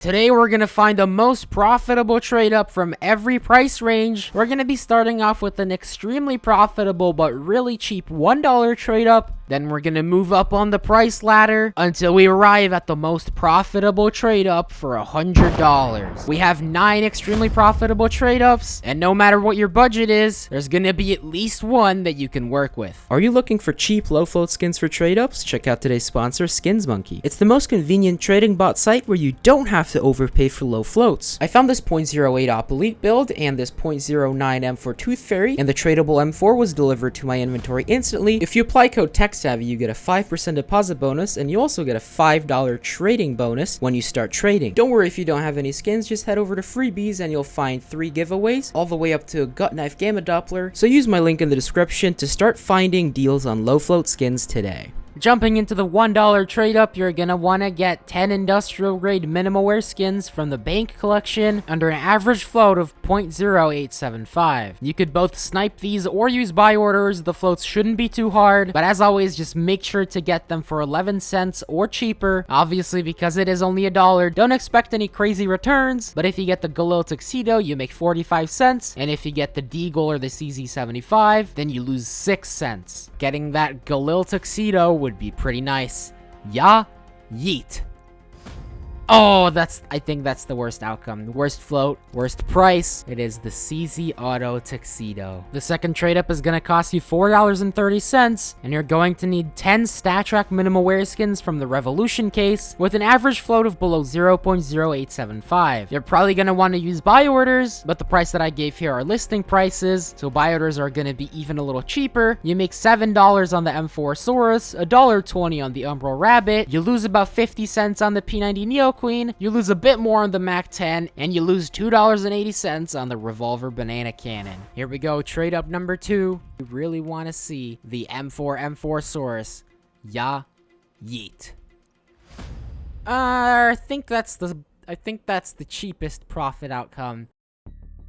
Today we're going to find the most profitable trade up from every price range. We're going to be starting off with an extremely profitable but really cheap $1 trade up. Then we're going to move up on the price ladder until we arrive at the most profitable trade up for $100. We have 9 extremely profitable trade ups, and no matter what your budget is, there's going to be at least one that you can work with. Are you looking for cheap low float skins for trade ups? Check out today's sponsor, Skins Monkey. It's the most convenient trading bot site where you don't have to overpay for low floats. I found this 0.08 Op Elite build and this 0.09 M4 Tooth Fairy, and the tradable M4 was delivered to my inventory instantly. If you apply code TECHSAVVY, you get a 5% deposit bonus, and you also get a $5 trading bonus when you start trading. Don't worry if you don't have any skins, just head over to Freebies and you'll find 3 giveaways, all the way up to a Gut Knife Gamma Doppler. So use my link in the description to start finding deals on low float skins today. Jumping into the $1 trade up, you're gonna want to get 10 industrial grade minimal wear skins from the bank collection under an average float of 0.0875. You could both snipe these or use buy orders. The floats shouldn't be too hard, but as always, just make sure to get them for 11 cents or cheaper. Obviously, because it is only $1, don't expect any crazy returns, but if you get the Galil Tuxedo, you make 45 cents, and if you get the Deagle or the CZ75, then you lose 6 cents. Getting that Galil Tuxedo would be pretty nice. Yeah, yeet. Oh, I think that's the worst outcome. The worst float, worst price. It is the CZ Auto Tuxedo. The second trade up is gonna cost you $4.30, and you're going to need 10 StatTrak minimal wear skins from the Revolution case with an average float of below 0.0875. You're probably gonna want to use buy orders, but the price that I gave here are listing prices, so buy orders are gonna be even a little cheaper. You make $7 on the M4 Saurus, $1.20 on the Umbral Rabbit. You lose about 50 cents on the P90 Neo Queen, you lose a bit more on the Mac 10, and you lose $2.80 on the Revolver Banana Cannon. Here we go, trade up number 2. You really want to see the M4 Saurus. Yeah, yeet. I think that's the cheapest profit outcome.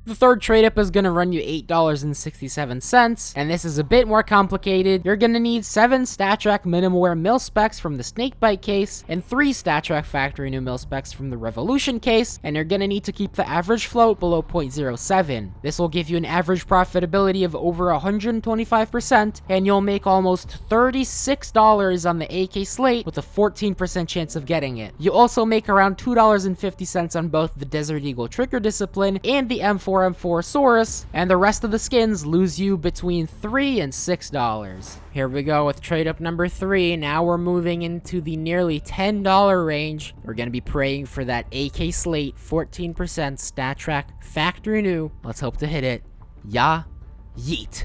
The third trade up is going to run you $8.67, and this is a bit more complicated. You're going to need 7 StatTrak minimal wear mil specs from the Snakebite case, and 3 StatTrak factory new mil specs from the Revolution case, and you're going to need to keep the average float below 0.07. This will give you an average profitability of over 125%, and you'll make almost $36 on the AK slate with a 14% chance of getting it. You also make around $2.50 on both the Desert Eagle Trigger Discipline and the M4 Saurus, and the rest of the skins lose you between $3 and $6. Here we go with trade up number 3. Now we're moving into the nearly $10 range. We're going to be praying for that AK slate 14% StatTrak factory new. Let's hope to hit it. Yeah, yeet.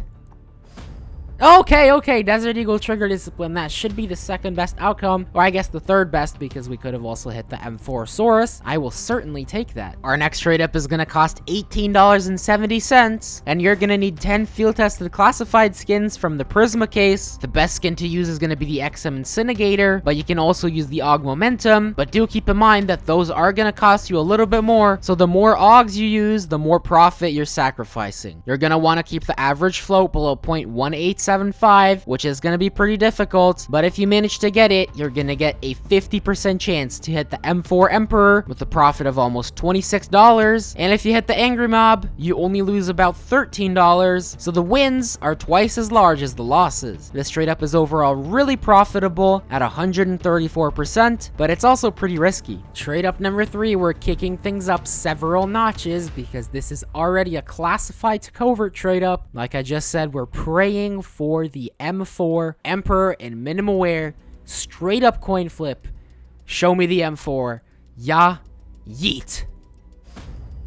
Okay, Desert Eagle Trigger Discipline. That should be the second best outcome, or I guess the third best, because we could have also hit the M4 Saurus. I will certainly take that. Our next trade up is going to cost $18.70, and you're going to need 10 field-tested classified skins from the Prisma case. The best skin to use is going to be the XM Incinerator, but you can also use the AUG Momentum, but do keep in mind that those are going to cost you a little bit more, so the more AUGs you use, the more profit you're sacrificing. You're going to want to keep the average float below 0.187, which is going to be pretty difficult, but if you manage to get it, you're going to get a 50% chance to hit the M4 Emperor with a profit of almost $26, and if you hit the Angry Mob, you only lose about $13, so the wins are twice as large as the losses. This trade up is overall really profitable at 134%, but it's also pretty risky. Trade up number 3, we're kicking things up several notches because this is already a classified to covert trade up. Like I just said, we're praying for the M4 Emperor in minimal wear, straight up coin flip. Show me the M4. Yeah, yeet.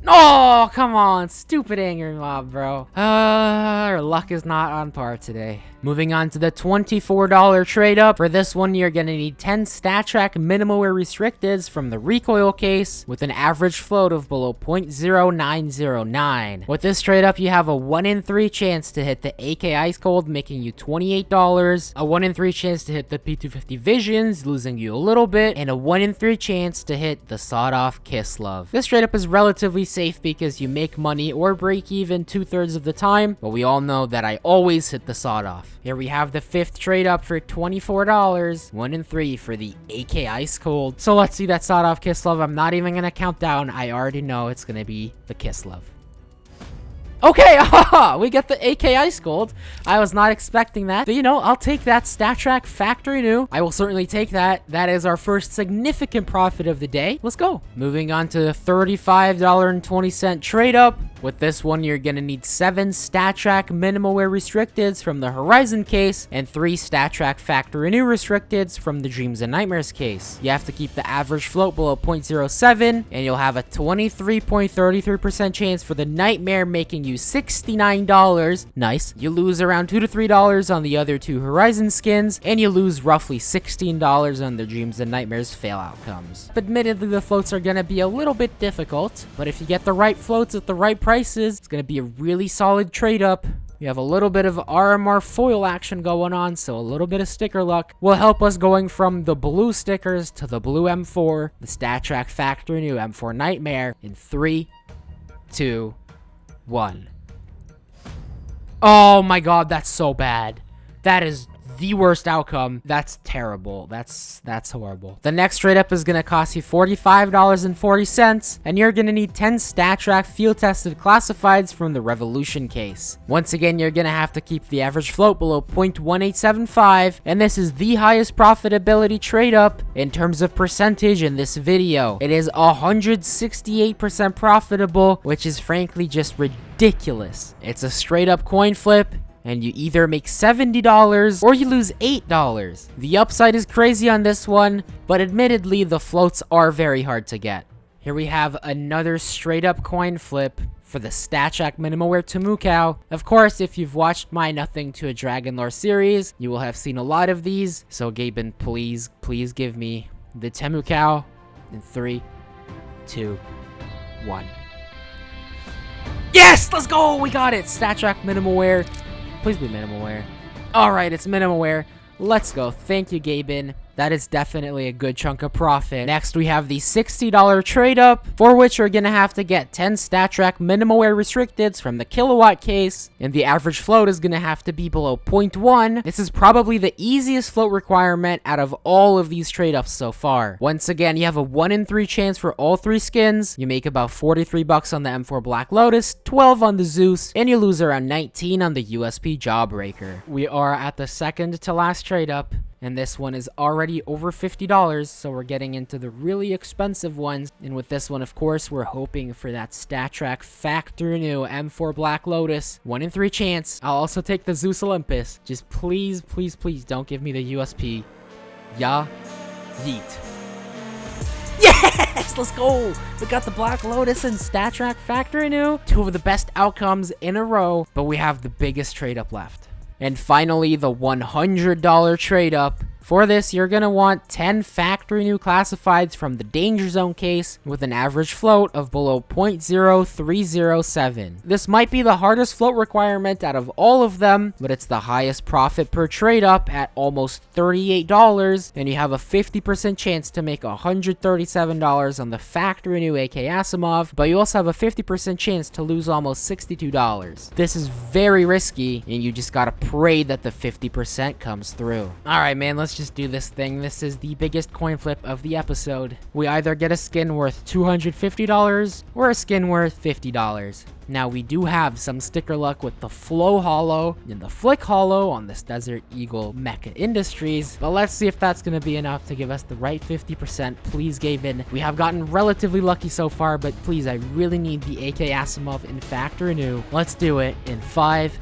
Oh, come on, stupid Angry Mob, bro. Our luck is not on par today. Moving on to the $24 trade up. For this one, you're gonna need 10 StatTrak minimal wear restricteds from the recoil case with an average float of below 0.0909. With this trade up, you have a 1 in 3 chance to hit the AK Ice Cold, making you $28, a 1 in 3 chance to hit the P250 Visions, losing you a little bit, and a 1 in 3 chance to hit the Sawed Off Kiss Love. This trade up is relatively safe because you make money or break even 2/3 of the time, but we all know that I always hit the Sawed Off. off. Here we have the 5th trade up for $24. 1 and 3 for the AK Ice Cold. So let's see that sawed off Kislev. I'm not even gonna count down. I already know it's gonna be the Kislev. Okay, we get the AK Ice Gold. I was not expecting that. But, you know, I'll take that StatTrak Factory New. I will certainly take that. That is our first significant profit of the day. Let's go. Moving on to the $35.20 trade up. With this one, you're going to need 7 StatTrak Minimalware Restricteds from the Horizon case and 3 StatTrak Factory New Restricteds from the Dreams and Nightmares case. You have to keep the average float below 0.07, and you'll have a 23.33% chance for the Nightmare making you $69. Nice. You lose around $2 to $3 on the other 2 Horizon skins, and you lose roughly $16 on the Dreams and Nightmares fail outcomes. Admittedly, the floats are going to be a little bit difficult, but if you get the right floats at the right prices, it's going to be a really solid trade up. You have a little bit of RMR foil action going on, so a little bit of sticker luck will help us going from the blue stickers to the blue M4, the StatTrak Factory New M4 Nightmare in 3, 2, 1. Oh my god, that's so bad. That is the worst outcome. That's terrible. That's horrible. The next trade up is going to cost you $45.40, and you're going to need 10 StatTrak field tested classifieds from the Revolution case. Once again, you're going to have to keep the average float below 0.1875, and this is the highest profitability trade up in terms of percentage in this video. It is 168% profitable, which is frankly just ridiculous. It's a straight up coin flip, and you either make $70 or you lose $8. The upside is crazy on this one, but admittedly, the floats are very hard to get. Here we have another straight up coin flip for the StatTrak Minimalware Temukau. Of course, if you've watched my Nothing to a Dragon Lore series, you will have seen a lot of these. So Gaben, please give me the Temukau in 3, 2, 1. Yes, let's go. We got it. StatTrak Minimalware. Please be Minimalware. Alright, it's Minimalware. Let's go. Thank you, Gaben. That is definitely a good chunk of profit. Next, we have the $60 trade up, for which you're going to have to get 10 StatTrak Minimalware Restricteds from the Kilowatt case, and the average float is going to have to be below 0.1. This is probably the easiest float requirement out of all of these trade ups so far. Once again, you have a 1 in 3 chance for all 3 skins. You make about $43 on the M4 Black Lotus, 12 on the Zeus, and you lose around 19 on the USP Jawbreaker. We are at the second to last trade up, and this one is already over $50, so we're getting into the really expensive ones. And with this one, of course, we're hoping for that StatTrak Factory New M4 Black Lotus. 1 in 3 chance. I'll also take the Zeus Olympus. Just please don't give me the USP. Ya. Yeet. Yes! Let's go! We got the Black Lotus and StatTrak Factory New. 2 of the best outcomes in a row, but we have the biggest trade up left. And finally, the $100 trade up. For this, you're going to want 10 Factory New classifieds from the Danger Zone case with an average float of below 0.0307. This might be the hardest float requirement out of all of them, but it's the highest profit per trade up at almost $38, and you have a 50% chance to make $137 on the Factory New AK Asimov, but you also have a 50% chance to lose almost $62. This is very risky, and you just gotta pray that the 50% comes through. Alright, man, let's just do this thing. This is the biggest coin flip of the episode. We either get a skin worth $250 or a skin worth $50. Now, we do have some sticker luck with the Flow Hollow and the Flick Hollow on this Desert Eagle Mecha Industries, but let's see if that's going to be enough to give us the right 50%. Please, Gaben. We have gotten relatively lucky so far, but please, I really need the AK Asimov in Factory New. Let's do it in 5,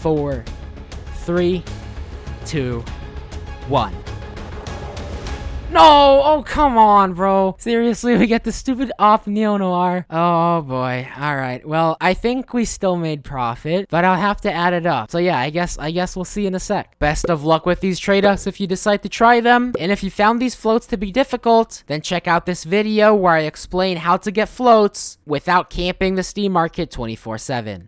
4, 3, 2, 1. No! Oh, come on, bro. Seriously, we get the stupid Op Neo-Noir. Oh, boy. Alright, well, I think we still made profit, but I'll have to add it up. So, yeah, I guess we'll see in a sec. Best of luck with these trade-ups if you decide to try them. And if you found these floats to be difficult, then check out this video where I explain how to get floats without camping the Steam Market 24/7.